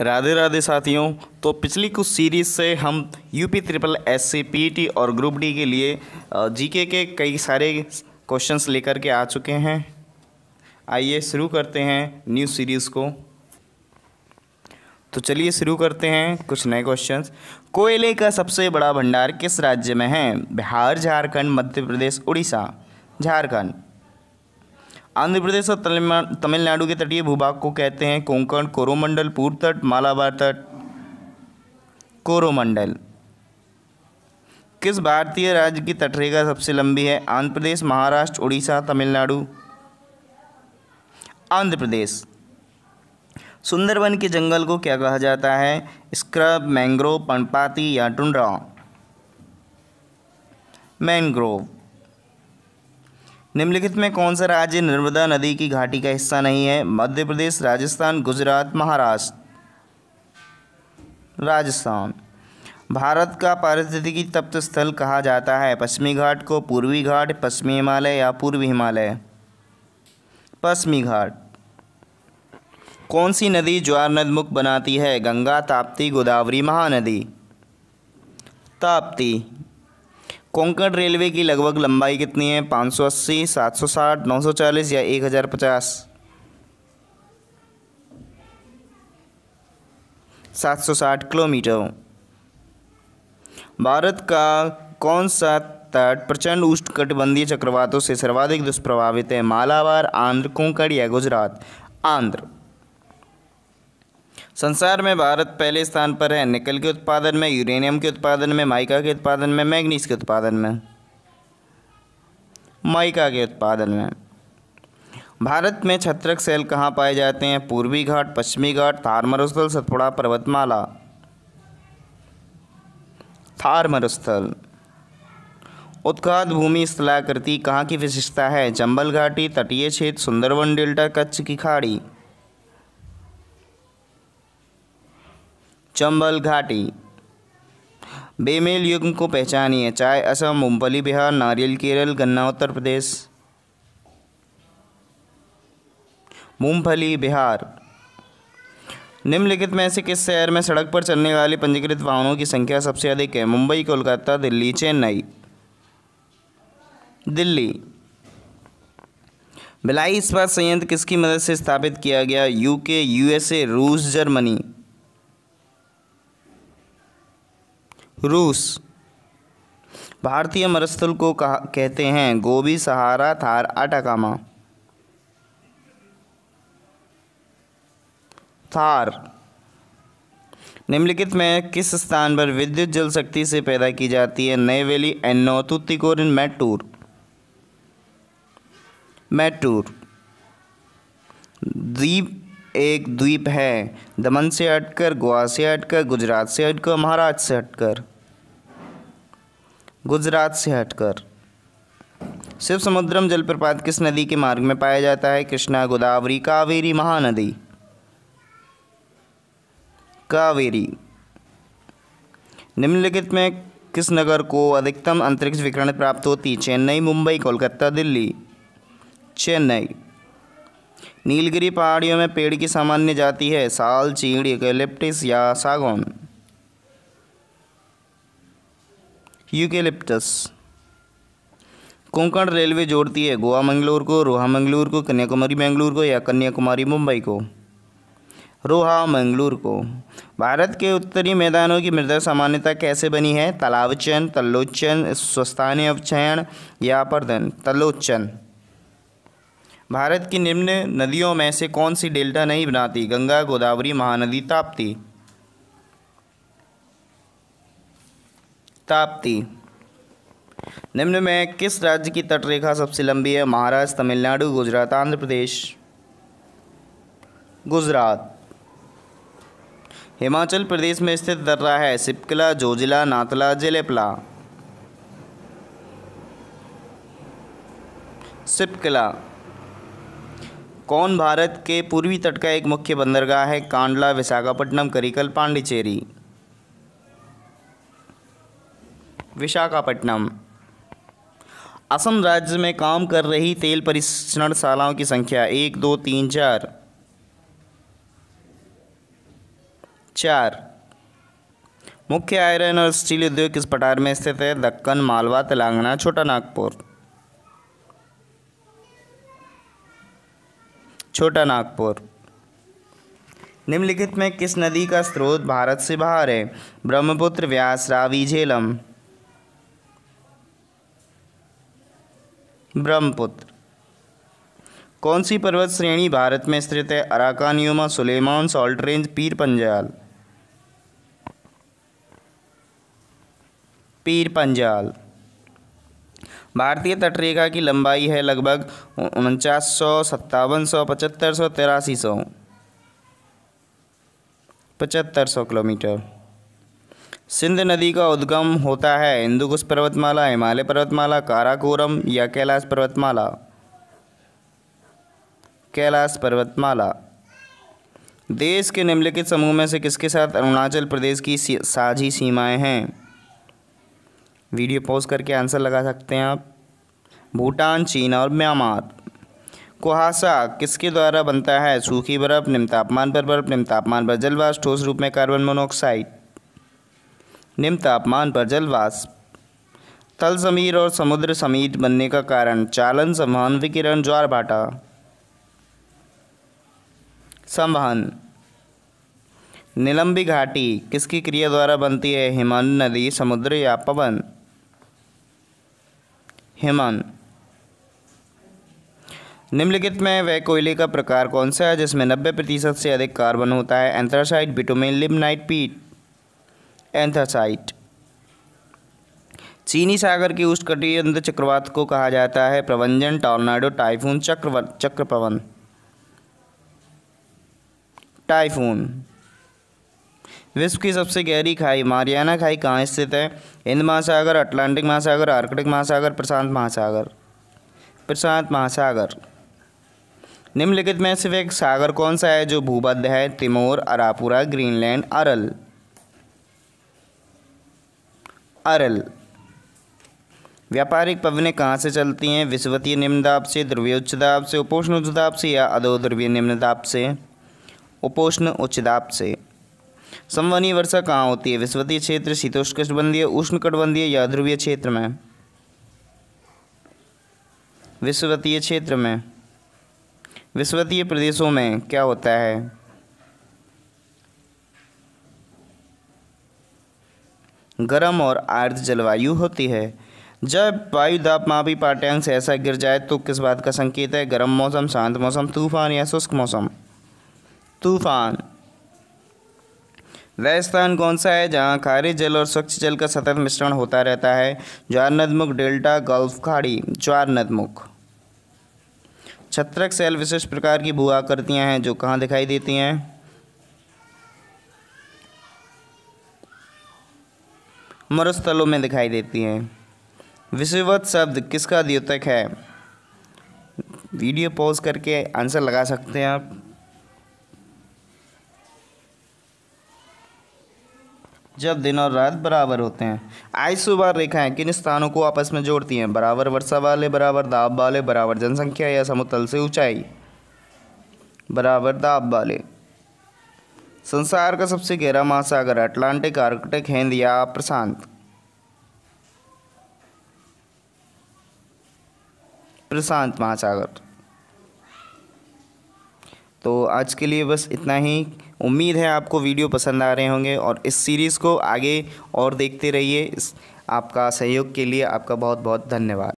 राधे राधे साथियों। तो पिछली कुछ सीरीज़ से हम यूपी ट्रिपल एससी पीईटी और ग्रुप डी के लिए जीके के कई सारे क्वेश्चंस लेकर के आ चुके हैं। आइए शुरू करते हैं न्यू सीरीज़ को। तो चलिए शुरू करते हैं कुछ नए क्वेश्चंस। कोयले का सबसे बड़ा भंडार किस राज्य में है? बिहार, झारखंड, मध्य प्रदेश, उड़ीसा। झारखंड। आंध्र प्रदेश और तमिलनाडु के तटीय भूभाग को कहते हैं कोंकण, कोरोमंडल, पूर्व तट, मालाबार तट। कोरोमंडल। किस भारतीय राज्य की तटरेखा सबसे लंबी है? आंध्र प्रदेश, महाराष्ट्र, उड़ीसा, तमिलनाडु। आंध्र प्रदेश। सुंदरवन के जंगल को क्या कहा जाता है? स्क्रब, मैंग्रोव, पर्णपाती या टुंड्रा। मैंग्रोव। निम्नलिखित में कौन सा राज्य नर्मदा नदी की घाटी का हिस्सा नहीं है? मध्य प्रदेश, राजस्थान, गुजरात, महाराष्ट्र। राजस्थान। भारत का पारिस्थितिकी तप्त स्थल कहा जाता है? पश्चिमी घाट को, पूर्वी घाट, पश्चिमी हिमालय या पूर्वी हिमालय। पश्चिमी घाट। कौन सी नदी ज्वार नदमुख बनाती है? गंगा, ताप्ती, गोदावरी, महानदी। ताप्ती। कोंकण रेलवे की लगभग लंबाई कितनी है? 580, 760, 940 या 1050। 760 किलोमीटर। भारत का कौन सा तट प्रचंड उष्णकटिबंधीय चक्रवातों से सर्वाधिक दुष्प्रभावित है? मालाबार, आंध्र, कोंकण या गुजरात। आंध्र। संसार में भारत पहले स्थान पर है निकल के उत्पादन में, यूरेनियम के उत्पादन में, माइका के उत्पादन में, मैग्नीज के उत्पादन में। माइका के उत्पादन में। भारत में छत्रक शैल कहाँ पाए जाते हैं? पूर्वी घाट, पश्चिमी घाट, थार मरुस्थल, सतपुड़ा पर्वतमाला। थार मरुस्थल। उत्खात भूमि स्थलाकृति कहाँ की विशेषता है? चंबल घाटी, तटीय क्षेत्र, सुंदरवन डेल्टा, कच्छ की खाड़ी। चंबल घाटी। बेमेल युग्म को पहचानिए। चाय असम, मूंगफली बिहार, नारियल केरल, गन्ना उत्तर प्रदेश। मूंगफली बिहार। निम्नलिखित में से किस शहर में सड़क पर चलने वाले पंजीकृत वाहनों की संख्या सबसे अधिक है? मुंबई, कोलकाता, दिल्ली, चेन्नई। दिल्ली। भिलाई इस्पात संयंत्र किसकी मदद से स्थापित किया गया? यूके, यूएसए, रूस, जर्मनी। रूस। भारतीय मरुस्थल को कहते हैं गोबी, सहारा, थार, अटाकामा। थार। निम्नलिखित में किस स्थान पर विद्युत जल शक्ति से पैदा की जाती है? नेवेली, एन्नो, तूतीकोरिन, मैटूर। मैटूर। द्वीप एक द्वीप है दमन से हटकर, गोवा से हटकर, गुजरात से हटकर, महाराष्ट्र से हटकर। गुजरात से हटकर। शिव समुद्रम जलप्रपात किस नदी के मार्ग में पाया जाता है? कृष्णा, गोदावरी, कावेरी, महानदी। कावेरी। निम्नलिखित में किस नगर को अधिकतम अंतरिक्ष विकिरण प्राप्त होती? चेन्नई, मुंबई, कोलकाता, दिल्ली। चेन्नई। नीलगिरी पहाड़ियों में पेड़ की सामान्य जाति है? साल, चीड़, यूकेलिप्टस या सागौन। यूकेलिप्टस। कोंकण रेलवे जोड़ती है गोवा मंगलूर को, रोहा मंगलूर को, कन्याकुमारी मंगलूर को या कन्याकुमारी मुंबई को। रोहा मंगलूर को। भारत के उत्तरी मैदानों की मृदा सामान्यता कैसे बनी है? तालाबचन, तलोचन, स्वस्थानीय अवक्षयन या अपर्दन। तलोचन। भारत की निम्न नदियों में से कौन सी डेल्टा नहीं बनाती? गंगा, गोदावरी, महानदी, ताप्ती। ताप्ती। निम्न में किस राज्य की तटरेखा सबसे लंबी है? महाराष्ट्र, तमिलनाडु, गुजरात, आंध्र प्रदेश। गुजरात। हिमाचल प्रदेश में स्थित दर्रा है? सिपकिला, जोजिला, नाथला, जेलेपला। सिपकिला। कौन भारत के पूर्वी तट का एक मुख्य बंदरगाह है? कांडला, विशाखापट्टनम, करिकल, पांडिचेरी। विशाखापट्टनम। असम राज्य में काम कर रही तेल परिक्षणशालाओं की संख्या 1, 2, 3, 4। 4। मुख्य आयरन और स्टील उद्योग किस पठार में स्थित है? दक्कन, मालवा, तेलंगाना, छोटा नागपुर। छोटा नागपुर। निम्नलिखित में किस नदी का स्रोत भारत से बाहर है? ब्रह्मपुत्र, व्यास, रावी, झेलम। ब्रह्मपुत्र। कौन सी पर्वत श्रेणी भारत में स्थित है? Arakan, Yoma, Sulaiman, Salt Range, Pir Panjal. Pir Panjal. भारतीय तटरेखा की लंबाई है लगभग 4900, 5700, 7500, 8300। 7500 किलोमीटर। सिंध नदी का उद्गम होता है हिंदुकुश पर्वतमाला, हिमालय पर्वतमाला, काराकोरम या कैलाश पर्वतमाला। कैलाश पर्वतमाला। देश के निम्नलिखित समूह में से किसके साथ अरुणाचल प्रदेश की साझी सीमाएं हैं? वीडियो पॉज करके आंसर लगा सकते हैं आप। भूटान, चीन और म्यांमार। कुहासा किसके द्वारा बनता है? सूखी बर्फ, निम्न तापमान पर बर्फ, निम्न तापमान पर जलवाष्प, ठोस रूप में कार्बन मोनोऑक्साइड। निम्न तापमान पर जलवाष्प। तल समीर और समुद्र समीर बनने का कारण? चालन, संवहन, विकिरण, ज्वार भाटा। संवहन। निलंबी घाटी किसकी क्रिया द्वारा बनती है? हिमन, नदी, समुद्र या पवन। हिमन। निम्नलिखित में वह कोयले का प्रकार कौन सा है जिसमें 90% से अधिक कार्बन होता है? एंथ्रासाइट, बिटुमेन, लिग्नाइट, पीट। एंथ्रासाइट। चीनी सागर के उष्णकटिबंधीय चक्रवात को कहा जाता है? प्रवंजन, टॉर्नाडो, टाइफून, चक्रपवन। टाइफून। विश्व की सबसे गहरी खाई मारियाना खाई कहाँ स्थित है? हिंद महासागर, अटलांटिक महासागर, आर्कटिक महासागर, प्रशांत महासागर। प्रशांत महासागर। निम्नलिखित में से एक सागर कौन सा है जो भूमध्य है? Timor, अरापुरा, Greenland, अरल। अरल। व्यापारिक पवनें कहाँ से चलती हैं? विषुवतीय निम्न दाब से, ध्रुवीय उच्च दाब से, उपोष्ण उच्च दाब से या अधोध्रुवीय निम्न दाब से। उपोष्ण उच्च दाब से। संवहनीय वर्षा कहाँ होती है? विषुवतीय क्षेत्र, शीतोष्णकटिबंधीय, उष्णकटिबंधीय या ध्रुवीय क्षेत्र में। विषुवतीय क्षेत्र में। विषुवतीय प्रदेशों में क्या होता है? गर्म और आर्द्र जलवायु होती है। जब वायु दाबमापी पाठ्यांक से ऐसा गिर जाए तो किस बात का संकेत है? गर्म मौसम, शांत मौसम, तूफान या शुष्क मौसम। तूफान। वह स्थान कौन सा है जहाँ खारे जल और स्वच्छ जल का सतत मिश्रण होता रहता है? ज्वार नदमुख, डेल्टा, गल्फ खाड़ी। ज्वार नदमुख। छत्रक शैल विशिष्ट प्रकार की भू आकृतियाँ हैं जो कहाँ दिखाई देती हैं? मरुस्थलों में दिखाई देती हैं। विषुवत शब्द किसका द्योतक है? वीडियो पॉज करके आंसर लगा सकते हैं आप। जब दिन और रात बराबर होते हैं। आइसोबार रेखाएं किन स्थानों को आपस में जोड़ती हैं? बराबर वर्षा वाले, बराबर दाब वाले, बराबर जनसंख्या या समतल से ऊंचाई। बराबर दाब वाले। संसार का सबसे गहरा महासागर? अटलांटिक, आर्कटिक, हिंद या प्रशांत। प्रशांत महासागर। तो आज के लिए बस इतना ही। उम्मीद है आपको वीडियो पसंद आ रहे होंगे और इस सीरीज़ को आगे और देखते रहिए। आपका सहयोग के लिए आपका बहुत बहुत धन्यवाद।